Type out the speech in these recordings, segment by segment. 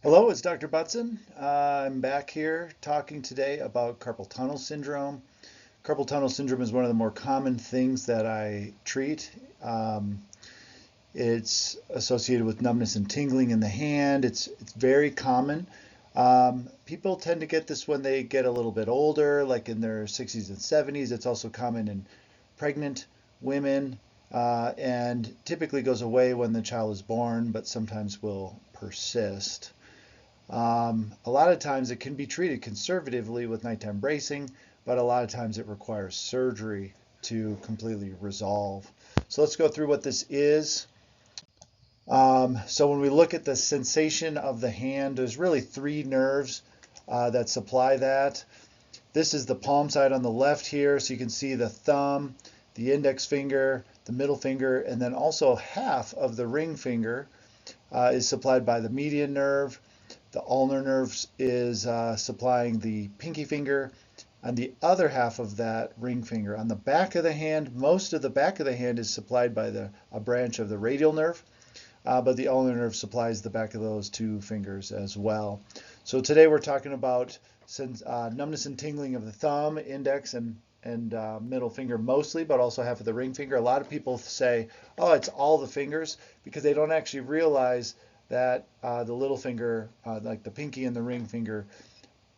Hello, it's Dr. Butzen. I'm back here talking today about carpal tunnel syndrome. Carpal tunnel syndrome is one of the more common things that I treat. Um, it's associated with numbness and tingling in the hand. It's very common. People tend to get this when they get a little bit older, like in their 60s and 70s. It's also common in pregnant women, and typically goes away when the child is born, but sometimes will persist. A lot of times it can be treated conservatively with nighttime bracing, but a lot of times it requires surgery to completely resolve. So let's go through what this is. So when we look at the sensation of the hand, there's really three nerves that supply that. This is the palm side on the left here, so you can see the thumb, the index finger, the middle finger, and then also half of the ring finger is supplied by the median nerve. The ulnar nerve is supplying the pinky finger, and the other half of that ring finger. On the back of the hand, most of the back of the hand is supplied by a branch of the radial nerve, but the ulnar nerve supplies the back of those two fingers as well. So today we're talking about numbness and tingling of the thumb, index, and middle finger mostly, but also half of the ring finger. A lot of people say, oh, it's all the fingers, because they don't actually realize that the little finger, like the pinky and the ring finger,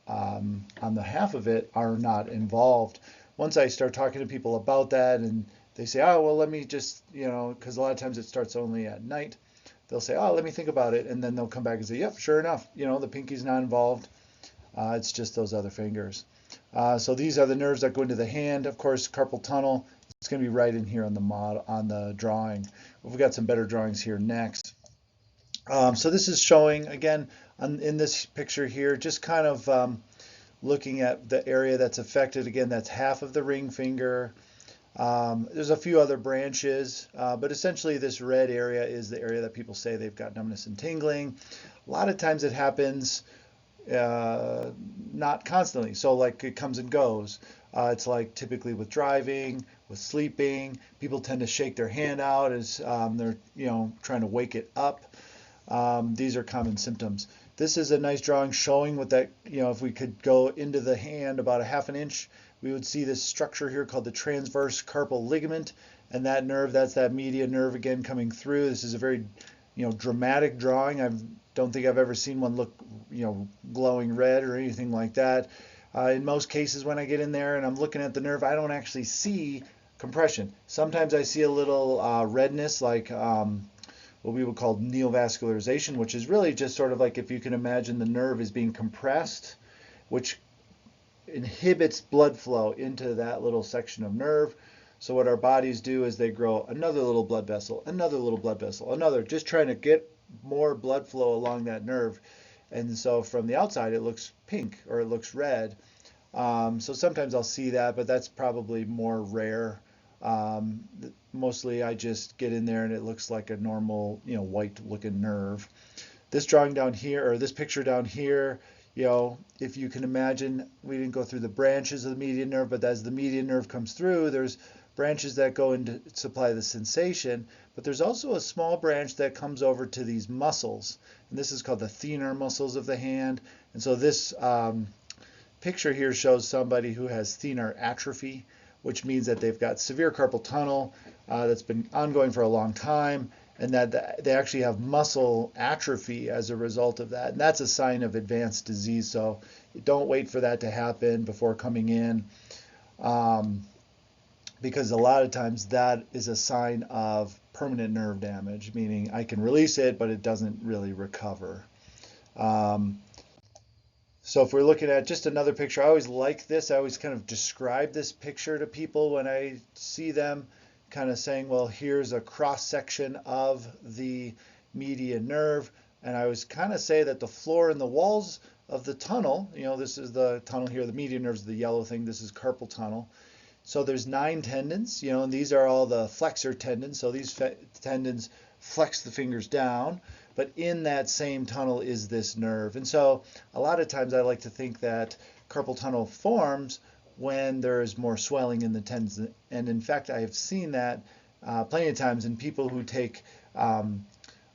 on the half of it are not involved. Once I start talking to people about that and they say, oh, well, let me just, because a lot of times it starts only at night, they'll say, oh, let me think about it. And then they'll come back and say, yep, sure enough, the pinky's not involved. It's just those other fingers. So these are the nerves that go into the hand. Of course, carpal tunnel, it's going to be right in here on the model, on the drawing. We've got some better drawings here next. So this is showing, again, in this picture here, just kind of looking at the area that's affected. Again, that's half of the ring finger. There's a few other branches, but essentially this red area is the area that people say they've got numbness and tingling. A lot of times it happens not constantly, so like it comes and goes. It's like typically with driving, with sleeping, people tend to shake their hand out as they're trying to wake it up. These are common symptoms. This is a nice drawing showing what that, if we could go into the hand about a half an inch, we would see this structure here called the transverse carpal ligament. And that nerve, that's that median nerve again coming through. This is a very, dramatic drawing. I don't think I've ever seen one look, glowing red or anything like that. In most cases, when I get in there and I'm looking at the nerve, I don't actually see compression. Sometimes I see a little redness, like what we would call neovascularization, which is really just sort of like if you can imagine the nerve is being compressed, which inhibits blood flow into that little section of nerve. So what our bodies do is they grow another little blood vessel, another little blood vessel, another, just trying to get more blood flow along that nerve. And so from the outside, it looks pink or it looks red. So sometimes I'll see that, but that's probably more rare. Um, Mostly I just get in there and it looks like a normal, white looking nerve. This drawing down here, or this picture down here, if you can imagine, we didn't go through the branches of the median nerve, but as the median nerve comes through, there's branches that go in to supply the sensation, but there's also a small branch that comes over to these muscles, and this is called the thenar muscles of the hand. And so this picture here shows somebody who has thenar atrophy, which means that they've got severe carpal tunnel that's been ongoing for a long time, and that they actually have muscle atrophy as a result of that. And that's a sign of advanced disease, so don't wait for that to happen before coming in, because a lot of times that is a sign of permanent nerve damage, meaning I can release it, but it doesn't really recover. Um, So if we're looking at just another picture, I always like this. I always kind of describe this picture to people when I see them, kind of saying, well, here's a cross section of the median nerve. And I always kind of say that the floor and the walls of the tunnel, this is the tunnel here, the median nerve is the yellow thing, this is carpal tunnel. So there's 9 tendons, and these are all the flexor tendons. So these tendons flex the fingers down, but in that same tunnel is this nerve. And so a lot of times I like to think that carpal tunnel forms when there is more swelling in the tendons. And in fact, I have seen that plenty of times in people who take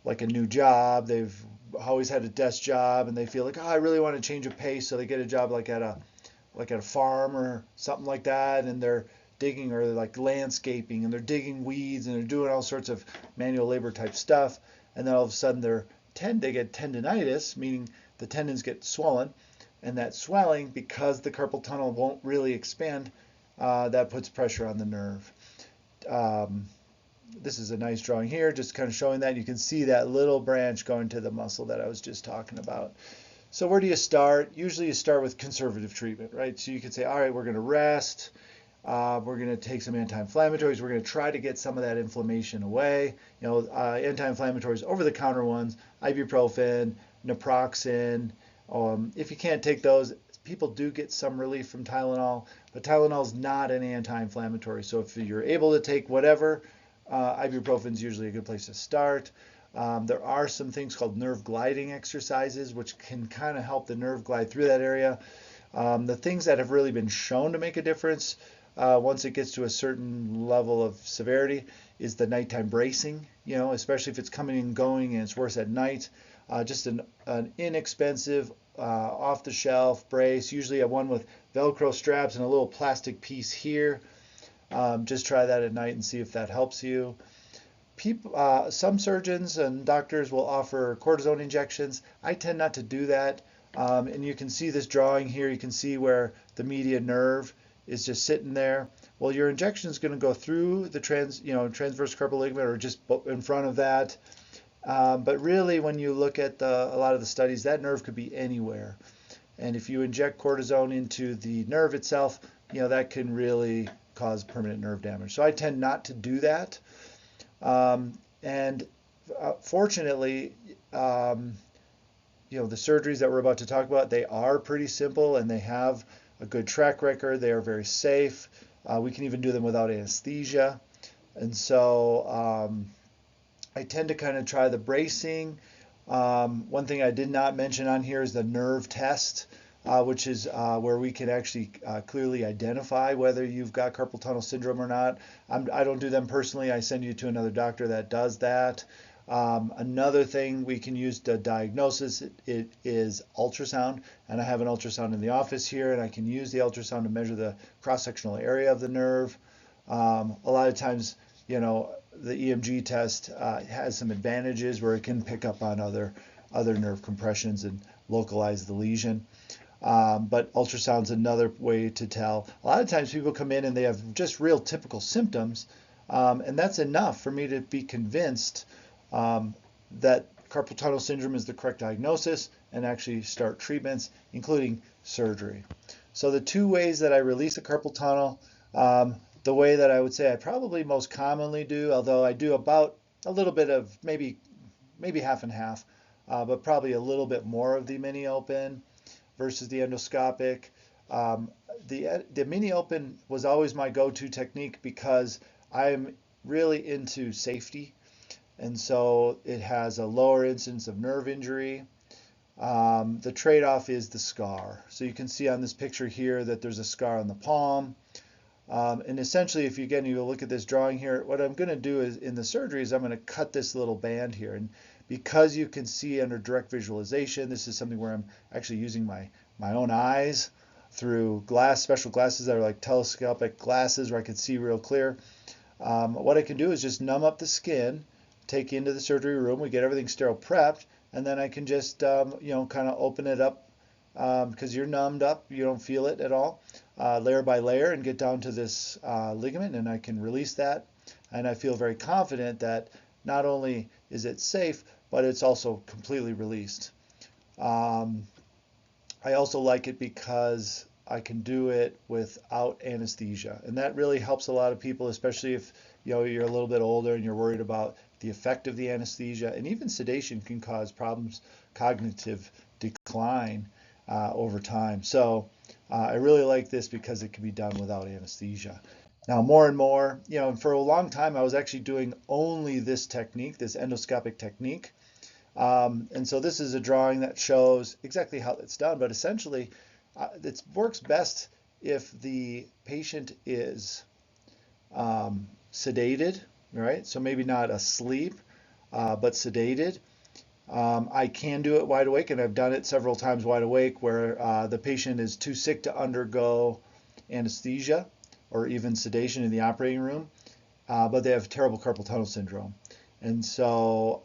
like a new job. They've always had a desk job and they feel like, oh, I really want to change of pace, so they get a job like at a farm or something like that, and they're digging, or they're like landscaping and they're digging weeds and they're doing all sorts of manual labor type stuff, and then all of a sudden they get tendonitis, meaning the tendons get swollen, and that swelling, because the carpal tunnel won't really expand, that puts pressure on the nerve. This is a nice drawing here, just kind of showing that. You can see that little branch going to the muscle that I was just talking about. So where do you start? Usually you start with conservative treatment, right? So you could say, all right, we're going to rest. We're going to take some anti-inflammatories. We're going to try to get some of that inflammation away. Anti-inflammatories, over-the-counter ones, ibuprofen, naproxen. If you can't take those, people do get some relief from Tylenol, but Tylenol is not an anti-inflammatory. So if you're able to take whatever, ibuprofen is usually a good place to start. There are some things called nerve gliding exercises, which can kind of help the nerve glide through that area. The things that have really been shown to make a difference once it gets to a certain level of severity is the nighttime bracing, especially if it's coming and going and it's worse at night. Just an inexpensive, off-the-shelf brace, usually a one with Velcro straps and a little plastic piece here. Just try that at night and see if that helps you. Some surgeons and doctors will offer cortisone injections. I tend not to do that. And you can see this drawing here. You can see where the median nerve is just sitting there. Well, your injection is going to go through the transverse carpal ligament, or just in front of that. But really, when you look at a lot of the studies, that nerve could be anywhere. And if you inject cortisone into the nerve itself, that can really cause permanent nerve damage. So I tend not to do that. Fortunately, the surgeries that we're about to talk about, they are pretty simple and they have a good track record. They are very safe. We can even do them without anesthesia. And so I tend to kind of try the bracing. One thing I did not mention on here is the nerve test, which is where we can actually clearly identify whether you've got carpal tunnel syndrome or not. I don't do them personally. I send you to another doctor that does that. Another thing we can use to diagnose it is ultrasound, and I have an ultrasound in the office here, and I can use the ultrasound to measure the cross-sectional area of the nerve. A lot of times, the EMG test has some advantages where it can pick up on other nerve compressions and localize the lesion. But ultrasound's another way to tell. A lot of times people come in and they have just real typical symptoms, and that's enough for me to be convinced that carpal tunnel syndrome is the correct diagnosis and actually start treatments, including surgery. So the two ways that I release a carpal tunnel, the way that I would say I probably most commonly do, although I do about a little bit of maybe half and half, but probably a little bit more of the mini open versus the endoscopic. The mini open was always my go-to technique because I'm really into safety. And so it has a lower incidence of nerve injury. The trade-off is the scar. So you can see on this picture here that there's a scar on the palm. And essentially, if you look at this drawing here, what I'm going to do is in the surgery is I'm going to cut this little band here. And because you can see under direct visualization, this is something where I'm actually using my own eyes through special glasses that are like telescopic glasses where I can see real clear. What I can do is just numb up the skin, take you into the surgery room, we get everything sterile prepped, and then I can just kind of open it up because you're numbed up, you don't feel it at all, layer by layer, and get down to this ligament, and I can release that. And I feel very confident that not only is it safe, but it's also completely released. I also like it because I can do it without anesthesia, and that really helps a lot of people, especially if you're a little bit older and you're worried about the effect of the anesthesia. And even sedation can cause problems, cognitive decline over time. So I really like this because it can be done without anesthesia. Now, more and more, for a long time I was actually doing only this technique, this endoscopic technique. And so this is a drawing that shows exactly how it's done, but essentially it works best if the patient is sedated, right? So maybe not asleep, but sedated. I can do it wide awake, and I've done it several times wide awake where the patient is too sick to undergo anesthesia or even sedation in the operating room, but they have terrible carpal tunnel syndrome. And so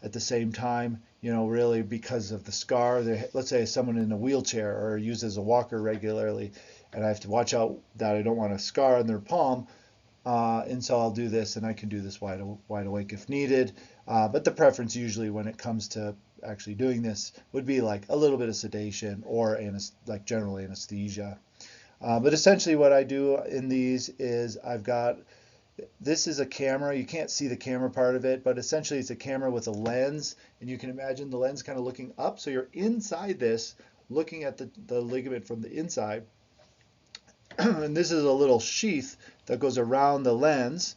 at the same time, really because of the scar, let's say someone in a wheelchair or used as a walker regularly, and I have to watch out that I don't want a scar on their palm. And so I'll do this, and I can do this wide awake if needed. But the preference usually when it comes to actually doing this would be like a little bit of sedation or like general anesthesia. But essentially what I do in these is this is a camera. You can't see the camera part of it, but essentially it's a camera with a lens, and you can imagine the lens kind of looking up. So you're inside this, looking at the ligament from the inside. And this is a little sheath that goes around the lens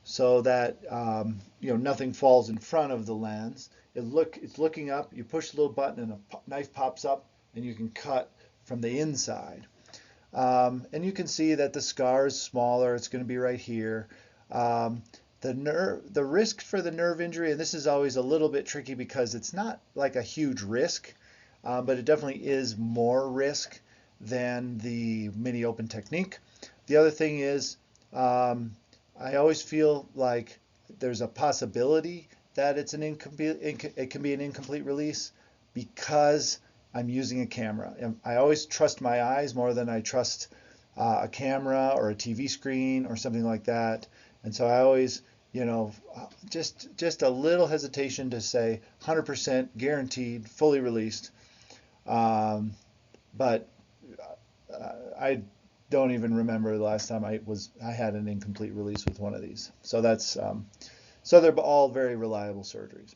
so that nothing falls in front of the lens. It's looking up. You push the little button, and a knife pops up, and you can cut from the inside. And you can see that the scar is smaller. It's going to be right here. The risk for the nerve injury, and this is always a little bit tricky because it's not like a huge risk, but it definitely is more risk than the mini open technique. The other thing is, I always feel like there's a possibility that it can be an incomplete release because I'm using a camera. And I always trust my eyes more than I trust a camera or a TV screen or something like that. And so I always, just a little hesitation to say 100% guaranteed, fully released. But I don't even remember the last time I had an incomplete release with one of these. So so they're all very reliable surgeries.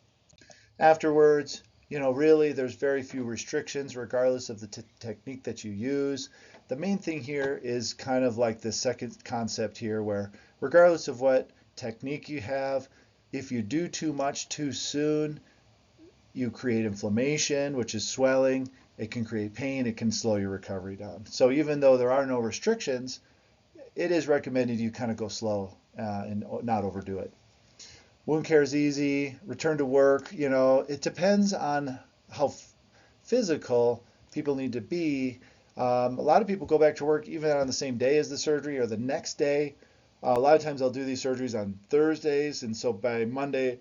Afterwards, really there's very few restrictions regardless of the technique that you use. The main thing here is kind of like the second concept here, where regardless of what technique you have, if you do too much too soon, you create inflammation, which is swelling. It can create pain. It can slow your recovery down. So even though there are no restrictions, it is recommended you kind of go slow and not overdo it. Wound care is easy. Return to work, it depends on how physical people need to be. A lot of people go back to work even on the same day as the surgery or the next day. A lot of times I'll do these surgeries on Thursdays, and so by Monday,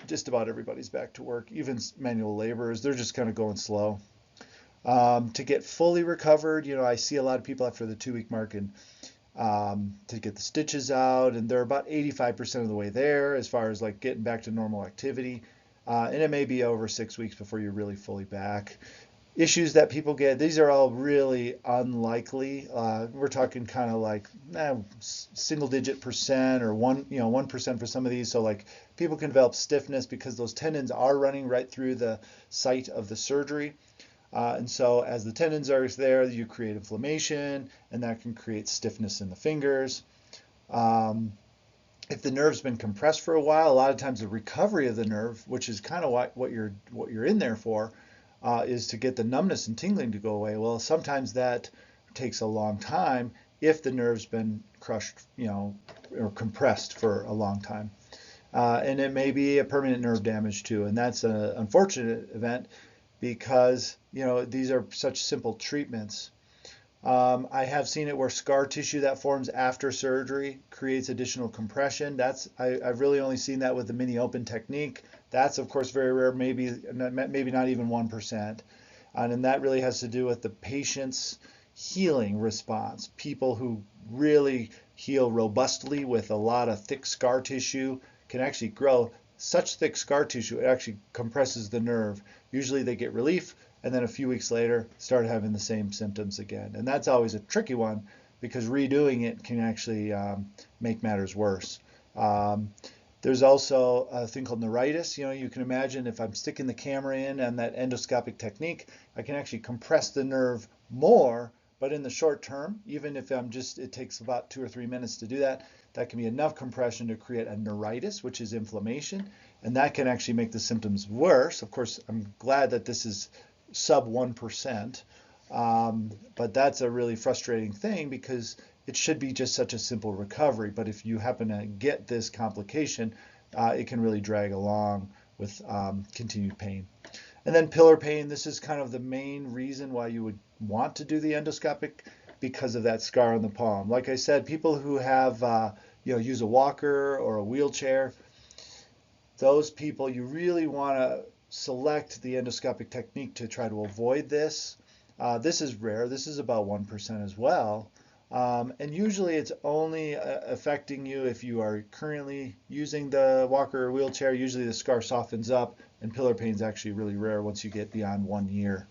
just about everybody's back to work, even manual laborers. They're just kind of going slow. To get fully recovered, I see a lot of people after the 2-week mark and to get the stitches out, and they're about 85% of the way there as far as like getting back to normal activity. And it may be over 6 weeks before you're really fully back. Issues that people get, these are all really unlikely. We're talking kind of like single-digit percent or 1% for some of these. So like people can develop stiffness because those tendons are running right through the site of the surgery. And so as the tendons are there, you create inflammation, and that can create stiffness in the fingers. If the nerve's been compressed for a while, a lot of times the recovery of the nerve, which is kind of what you're in there for, is to get the numbness and tingling to go away. Well, sometimes that takes a long time if the nerve's been crushed, or compressed for a long time. And it may be a permanent nerve damage too, and that's an unfortunate event because these are such simple treatments. I have seen it where scar tissue that forms after surgery creates additional compression. I've really only seen that with the mini open technique. That's of course very rare, maybe not even 1%. And that really has to do with the patient's healing response. People who really heal robustly with a lot of thick scar tissue can actually grow such thick scar tissue, it actually compresses the nerve. Usually they get relief, and then a few weeks later start having the same symptoms again. And that's always a tricky one because redoing it can actually make matters worse. There's also a thing called neuritis. You can imagine if I'm sticking the camera in and that endoscopic technique, I can actually compress the nerve more, but in the short term, even if it takes about 2 or 3 minutes to do that, that can be enough compression to create a neuritis, which is inflammation, and that can actually make the symptoms worse. Of course, I'm glad that this is sub 1%, but that's a really frustrating thing because it should be just such a simple recovery. But if you happen to get this complication, it can really drag along with continued pain. And then pillar pain, this is kind of the main reason why you would want to do the endoscopic, because of that scar on the palm. Like I said, people who have, use a walker or a wheelchair, those people, you really want to select the endoscopic technique to try to avoid this. This is rare. This is about 1% as well. And usually it's only affecting you if you are currently using the walker or wheelchair. Usually the scar softens up, and pillar pain is actually really rare once you get beyond 1 year.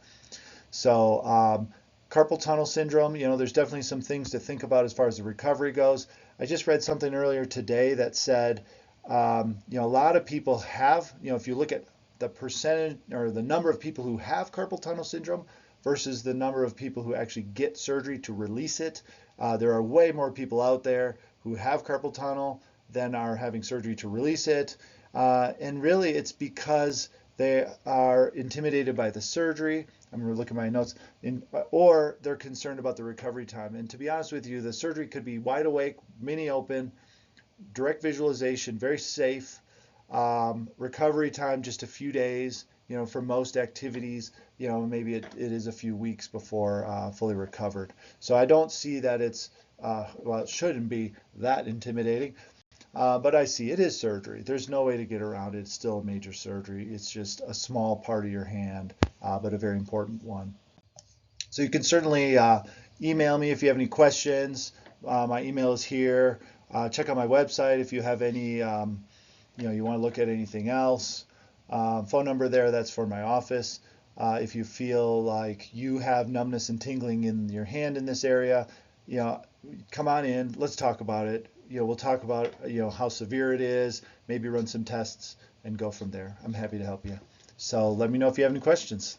So carpal tunnel syndrome, there's definitely some things to think about as far as the recovery goes. I just read something earlier today that said, a lot of people have, if you look at the percentage or the number of people who have carpal tunnel syndrome versus the number of people who actually get surgery to release it, there are way more people out there who have carpal tunnel than are having surgery to release it. And really it's because they are intimidated by the surgery. I'm going to look at my notes, or they're concerned about the recovery time. And to be honest with you, the surgery could be wide awake, mini open, direct visualization, very safe. Recovery time just a few days. For most activities, maybe it is a few weeks before fully recovered. So I don't see that it's, it shouldn't be that intimidating. But I see it is surgery. There's no way to get around it. It's still a major surgery. It's just a small part of your hand, but a very important one. So you can certainly email me if you have any questions. My email is here. Check out my website if you have any, you want to look at anything else. Phone number there, that's for my office. If you feel like you have numbness and tingling in your hand in this area, come on in. Let's talk about it. We'll talk about, how severe it is, maybe run some tests and go from there. I'm happy to help you. So let me know if you have any questions.